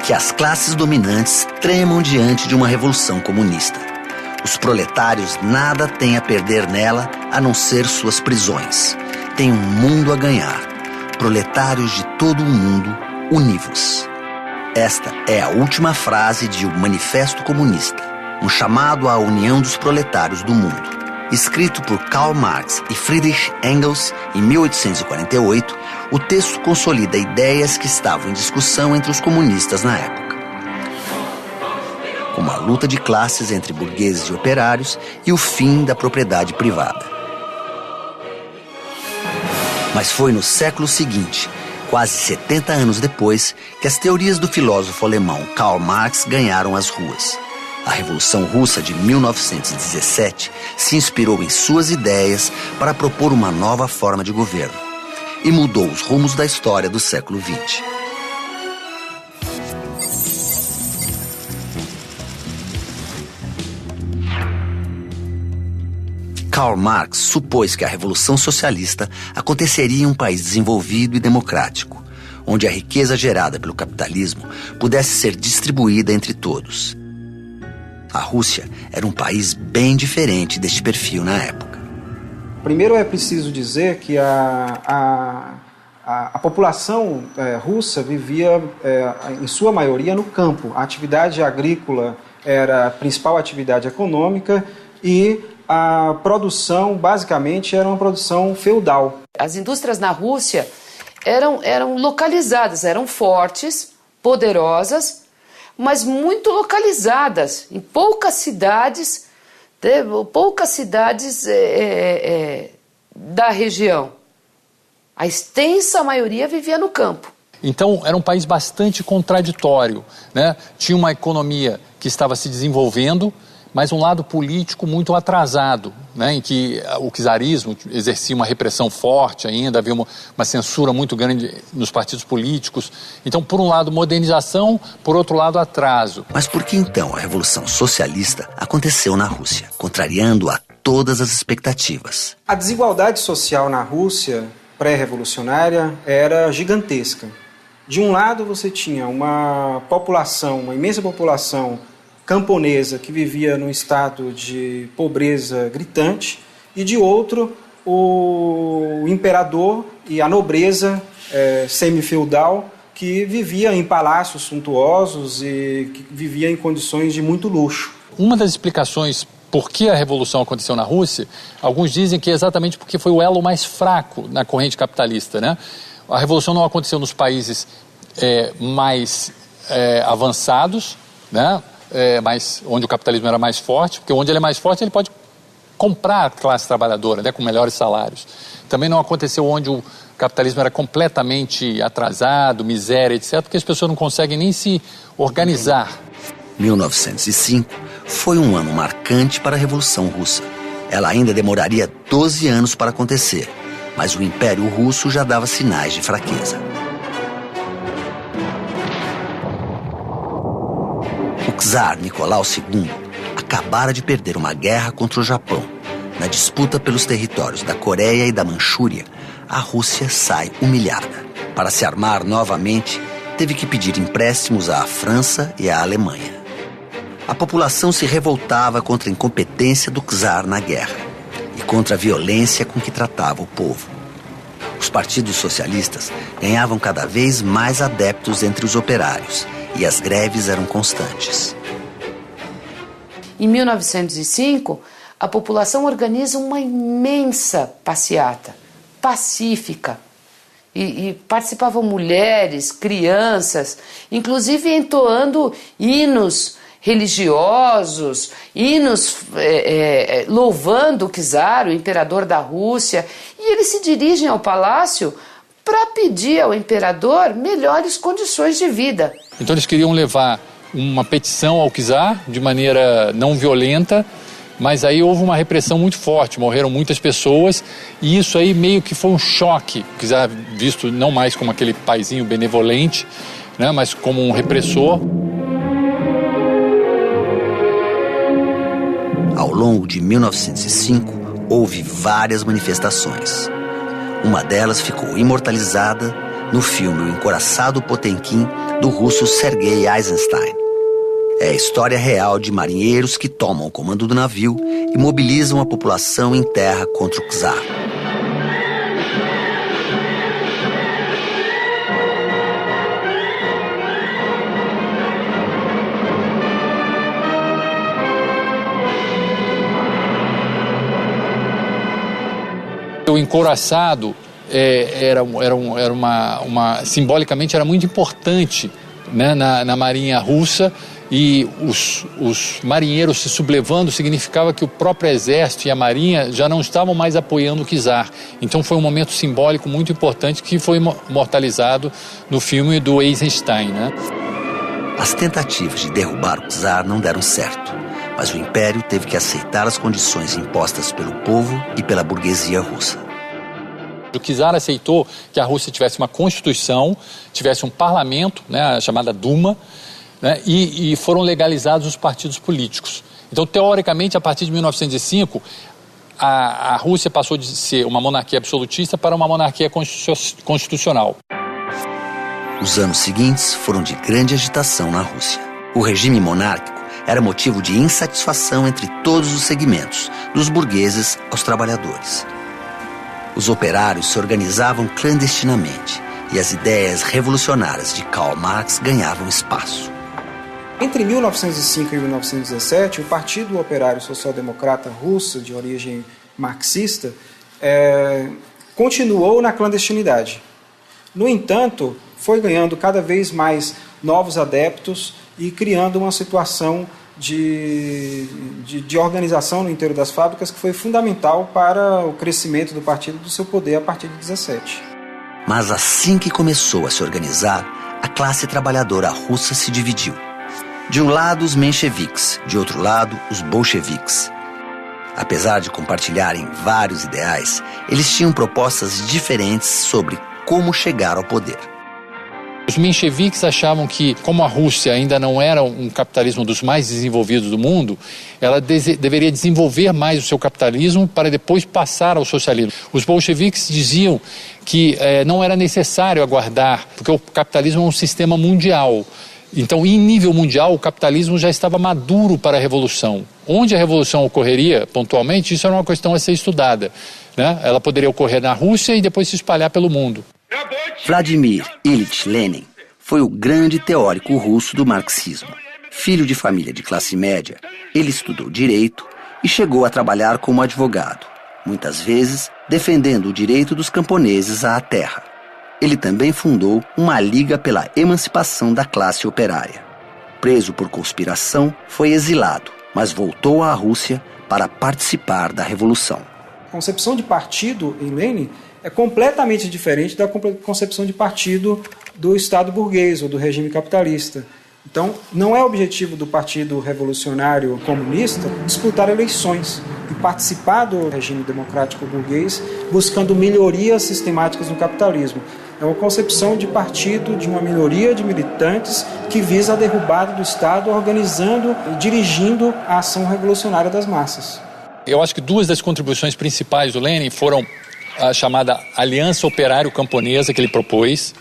que as classes dominantes tremam diante de uma revolução comunista. Os proletários nada têm a perder nela a não ser suas prisões. Tem um mundo a ganhar. Proletários de todo o mundo, univos. Esta é a última frase de O Manifesto Comunista, um chamado à união dos proletários do mundo. Escrito por Karl Marx e Friedrich Engels em 1848, o texto consolida ideias que estavam em discussão entre os comunistas na época, como a luta de classes entre burgueses e operários e o fim da propriedade privada. Mas foi no século seguinte, quase 70 anos depois, que as teorias do filósofo alemão Karl Marx ganharam as ruas. A Revolução Russa de 1917 se inspirou em suas ideias para propor uma nova forma de governo e mudou os rumos da história do século XX. Karl Marx supôs que a Revolução Socialista aconteceria em um país desenvolvido e democrático, onde a riqueza gerada pelo capitalismo pudesse ser distribuída entre todos. A Rússia era um país bem diferente deste perfil na época. Primeiro é preciso dizer que a população russa vivia, em sua maioria, no campo. A atividade agrícola era a principal atividade econômica e a produção, basicamente, era uma produção feudal. As indústrias na Rússia eram localizadas, eram fortes, poderosas, mas muito localizadas, em poucas cidades da região. A extensa maioria vivia no campo. Então, era um país bastante contraditório, né? Tinha uma economia que estava se desenvolvendo, mas um lado político muito atrasado, né, em que o czarismo exercia uma repressão forte ainda, havia uma censura muito grande nos partidos políticos. Então, por um lado, modernização, por outro lado, atraso. Mas por que então a Revolução Socialista aconteceu na Rússia, contrariando a todas as expectativas? A desigualdade social na Rússia pré-revolucionária era gigantesca. De um lado, você tinha uma imensa população camponesa que vivia num estado de pobreza gritante, e de outro, o imperador e a nobreza semi-feudal que vivia em palácios suntuosos e que vivia em condições de muito luxo. Uma das explicações por que a revolução aconteceu na Rússia, alguns dizem que é exatamente porque foi o elo mais fraco na corrente capitalista, né? A revolução não aconteceu nos países mais avançados, né? Onde o capitalismo era mais forte, porque onde ele é mais forte ele pode comprar a classe trabalhadora, né, com melhores salários. Também não aconteceu onde o capitalismo era completamente atrasado, miséria, etc., porque as pessoas não conseguem nem se organizar. 1905 foi um ano marcante para a Revolução Russa. Ela ainda demoraria 12 anos para acontecer, mas o Império Russo já dava sinais de fraqueza. O czar Nicolau II acabara de perder uma guerra contra o Japão. Na disputa pelos territórios da Coreia e da Manchúria, a Rússia sai humilhada. Para se armar novamente, teve que pedir empréstimos à França e à Alemanha. A população se revoltava contra a incompetência do czar na guerra e contra a violência com que tratava o povo. Os partidos socialistas ganhavam cada vez mais adeptos entre os operários e as greves eram constantes. Em 1905, a população organiza uma imensa passeata, pacífica. E participavam mulheres, crianças, inclusive entoando hinos religiosos, hinos louvando o czar, o imperador da Rússia. E eles se dirigem ao palácio para pedir ao imperador melhores condições de vida. Então eles queriam levar uma petição ao czar de maneira não violenta, mas aí houve uma repressão muito forte, morreram muitas pessoas, e isso aí meio que foi um choque. O czar visto não mais como aquele paizinho benevolente, né, mas como um repressor. Ao longo de 1905, houve várias manifestações. Uma delas ficou imortalizada no filme O Encouraçado Potemkin, do russo Sergei Eisenstein. É a história real de marinheiros que tomam o comando do navio e mobilizam a população em terra contra o czar. O encouraçado simbolicamente era muito importante, né, na marinha russa, e os marinheiros se sublevando significava que o próprio exército e a marinha já não estavam mais apoiando o czar. Então foi um momento simbólico muito importante que foi imortalizado no filme do Eisenstein, né? As tentativas de derrubar o czar não deram certo, mas o império teve que aceitar as condições impostas pelo povo e pela burguesia russa. O czar aceitou que a Rússia tivesse uma constituição, tivesse um parlamento, né, a chamada Duma, né, e foram legalizados os partidos políticos. Então, teoricamente, a partir de 1905, a Rússia passou de ser uma monarquia absolutista para uma monarquia constitucional. Os anos seguintes foram de grande agitação na Rússia. O regime monárquico era motivo de insatisfação entre todos os segmentos, dos burgueses aos trabalhadores. Os operários se organizavam clandestinamente e as ideias revolucionárias de Karl Marx ganhavam espaço. Entre 1905 e 1917, o Partido Operário Social-Democrata Russo, de origem marxista, continuou na clandestinidade. No entanto, foi ganhando cada vez mais novos adeptos e criando uma situação de organização no interior das fábricas que foi fundamental para o crescimento do partido e do seu poder a partir de 17. Mas assim que começou a se organizar, a classe trabalhadora russa se dividiu. De um lado, os mencheviques, de outro lado, os bolcheviques. Apesar de compartilharem vários ideais, eles tinham propostas diferentes sobre como chegar ao poder. Os mencheviques achavam que, como a Rússia ainda não era um capitalismo dos mais desenvolvidos do mundo, ela deveria desenvolver mais o seu capitalismo para depois passar ao socialismo. Os bolcheviques diziam que não era necessário aguardar, porque o capitalismo é um sistema mundial. Então, em nível mundial, o capitalismo já estava maduro para a revolução. Onde a revolução ocorreria pontualmente, isso era uma questão a ser estudada, né? Ela poderia ocorrer na Rússia e depois se espalhar pelo mundo. Vladimir Ilyich Lenin foi o grande teórico russo do marxismo. Filho de família de classe média, ele estudou direito e chegou a trabalhar como advogado, muitas vezes defendendo o direito dos camponeses à terra. Ele também fundou uma liga pela emancipação da classe operária. Preso por conspiração, foi exilado, mas voltou à Rússia para participar da Revolução. A concepção de partido em Lenin é completamente diferente da concepção de partido do Estado burguês ou do regime capitalista. Então, não é objetivo do Partido Revolucionário Comunista disputar eleições e participar do regime democrático burguês buscando melhorias sistemáticas no capitalismo. É uma concepção de partido de uma minoria de militantes que visa a derrubada do Estado, organizando e dirigindo a ação revolucionária das massas. Eu acho que duas das contribuições principais do Lenin foram a chamada Aliança Operário-Camponesa que ele propôs,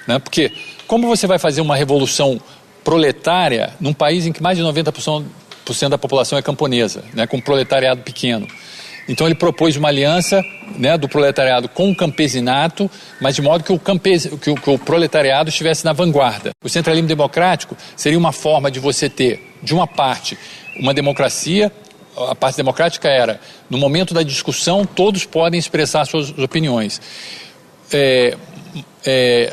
né? Porque como você vai fazer uma revolução proletária num país em que mais de 90% da população é camponesa, né? Com um proletariado pequeno? Então ele propôs uma aliança, né, do proletariado com o campesinato, mas de modo que o proletariado estivesse na vanguarda. O centralismo democrático seria uma forma de você ter, de uma parte, uma democracia. A parte democrática era, no momento da discussão, todos podem expressar suas opiniões.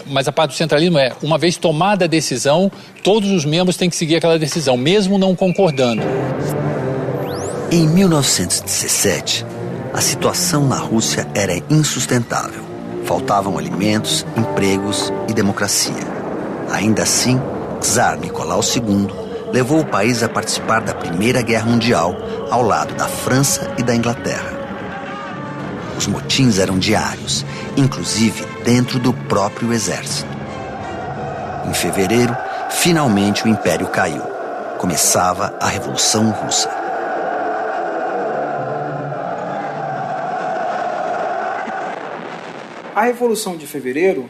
Mas a parte do centralismo é, uma vez tomada a decisão, todos os membros têm que seguir aquela decisão, mesmo não concordando. Em 1917, a situação na Rússia era insustentável. Faltavam alimentos, empregos e democracia. Ainda assim, Tsar Nicolau II levou o país a participar da Primeira Guerra Mundial ao lado da França e da Inglaterra. Os motins eram diários, inclusive dentro do próprio exército. Em fevereiro, finalmente o Império caiu. Começava a Revolução Russa. A Revolução de Fevereiro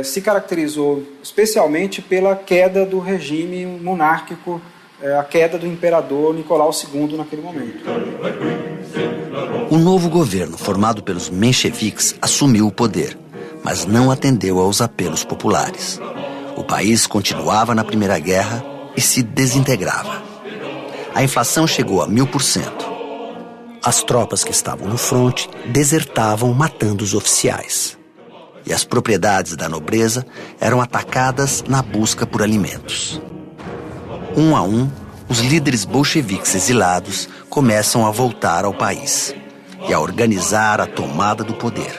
se caracterizou especialmente pela queda do regime monárquico, a queda do imperador Nicolau II naquele momento. O novo governo, formado pelos mencheviques, assumiu o poder, mas não atendeu aos apelos populares. O país continuava na Primeira Guerra e se desintegrava. A inflação chegou a 1000%. As tropas que estavam no fronte desertavam, matando os oficiais. E as propriedades da nobreza eram atacadas na busca por alimentos. Um a um, os líderes bolcheviques exilados começam a voltar ao país e a organizar a tomada do poder.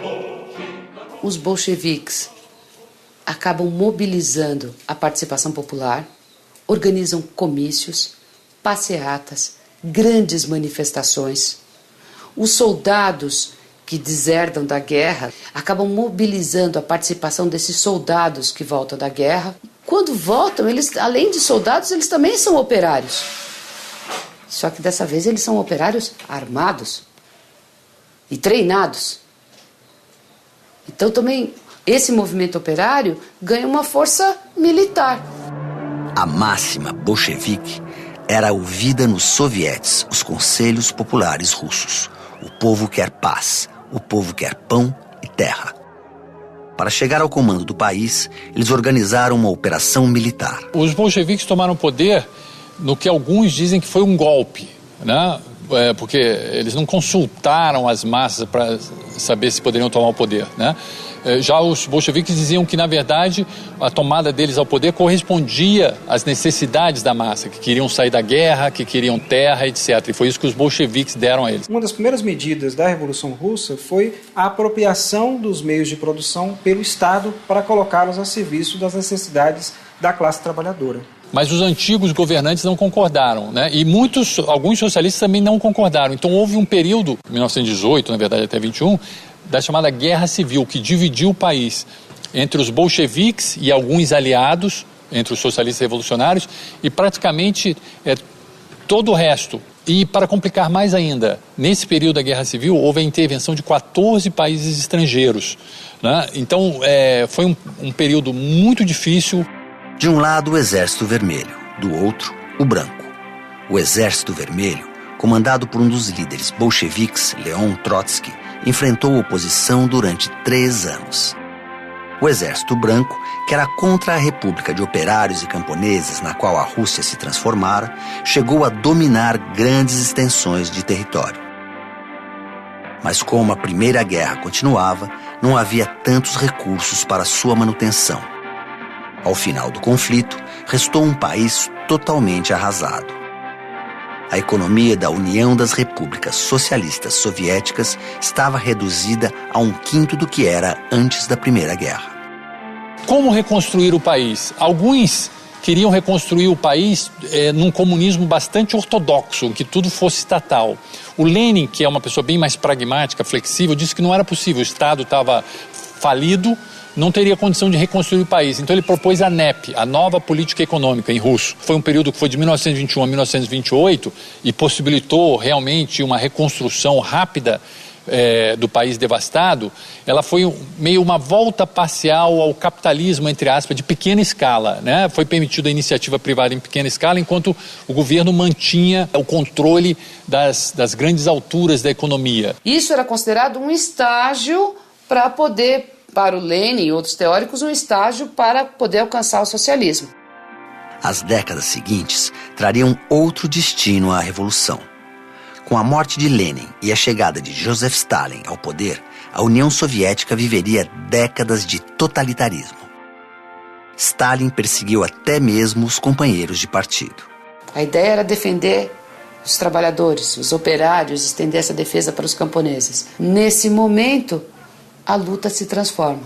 Os bolcheviques acabam mobilizando a participação popular, organizam comícios, passeatas, grandes manifestações. Os soldados que deserdam da guerra acabam mobilizando a participação desses soldados que voltam da guerra. Quando voltam, eles, além de soldados, eles também são operários. Só que dessa vez eles são operários armados e treinados. Então também esse movimento operário ganha uma força militar. A máxima bolchevique era ouvida nos sovietes, os conselhos populares russos. O povo quer paz, o povo quer pão e terra. Para chegar ao comando do país, eles organizaram uma operação militar. Os bolcheviques tomaram poder no que alguns dizem que foi um golpe, né? Porque eles não consultaram as massas para saber se poderiam tomar o poder, né? Já os bolcheviques diziam que, na verdade, a tomada deles ao poder correspondia às necessidades da massa, que queriam sair da guerra, que queriam terra, etc. E foi isso que os bolcheviques deram a eles. Uma das primeiras medidas da Revolução Russa foi a apropriação dos meios de produção pelo Estado para colocá-los a serviço das necessidades da classe trabalhadora. Mas os antigos governantes não concordaram, né? E alguns socialistas também não concordaram. Então houve um período, 1918, na verdade até 21, da chamada Guerra Civil, que dividiu o país entre os bolcheviques e alguns aliados, entre os socialistas revolucionários, e praticamente todo o resto. E para complicar mais ainda, nesse período da Guerra Civil houve a intervenção de 14 países estrangeiros, né? Então foi um período muito difícil. De um lado, o Exército Vermelho, do outro, o Branco. O Exército Vermelho, comandado por um dos líderes bolcheviques, Leon Trotsky, enfrentou oposição durante 3 anos. O Exército Branco, que era contra a República de Operários e Camponeses na qual a Rússia se transformara, chegou a dominar grandes extensões de território. Mas como a Primeira Guerra continuava, não havia tantos recursos para sua manutenção. Ao final do conflito, restou um país totalmente arrasado. A economia da União das Repúblicas Socialistas Soviéticas estava reduzida a 1/5 do que era antes da Primeira Guerra. Como reconstruir o país? Alguns queriam reconstruir o país num comunismo bastante ortodoxo, em que tudo fosse estatal. O Lenin, que é uma pessoa bem mais pragmática, flexível, disse que não era possível, o Estado estava falido, não teria condição de reconstruir o país. Então ele propôs a NEP, a Nova Política Econômica, em russo. Foi um período que foi de 1921 a 1928 e possibilitou realmente uma reconstrução rápida do país devastado. Ela foi meio uma volta parcial ao capitalismo, entre aspas, de pequena escala, né? Foi permitida a iniciativa privada em pequena escala, enquanto o governo mantinha o controle das grandes alturas da economia. Isso era considerado um estágio para o Lenin e outros teóricos, um estágio para poder alcançar o socialismo. As décadas seguintes trariam outro destino à Revolução. Com a morte de Lenin e a chegada de Joseph Stalin ao poder, a União Soviética viveria décadas de totalitarismo. Stalin perseguiu até mesmo os companheiros de partido. A ideia era defender os trabalhadores, os operários, estender essa defesa para os camponeses. Nesse momento, a luta se transforma.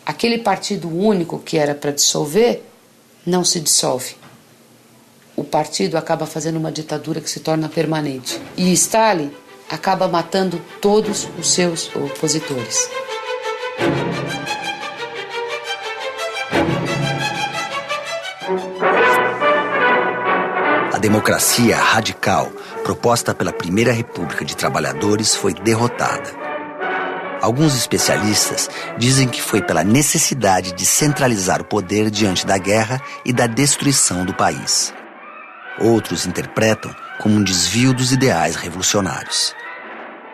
Aquele partido único que era para dissolver, não se dissolve. O partido acaba fazendo uma ditadura que se torna permanente. E Stalin acaba matando todos os seus opositores. A democracia radical, proposta pela Primeira República de Trabalhadores, foi derrotada. Alguns especialistas dizem que foi pela necessidade de centralizar o poder diante da guerra e da destruição do país. Outros interpretam como um desvio dos ideais revolucionários.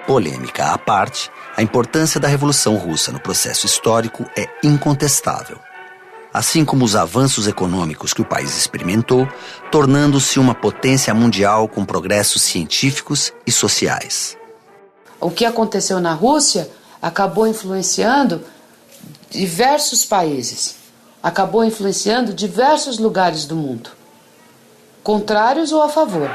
Polêmica à parte, a importância da Revolução Russa no processo histórico é incontestável, assim como os avanços econômicos que o país experimentou, tornando-se uma potência mundial com progressos científicos e sociais. O que aconteceu na Rússia acabou influenciando diversos países, acabou influenciando diversos lugares do mundo, contrários ou a favor.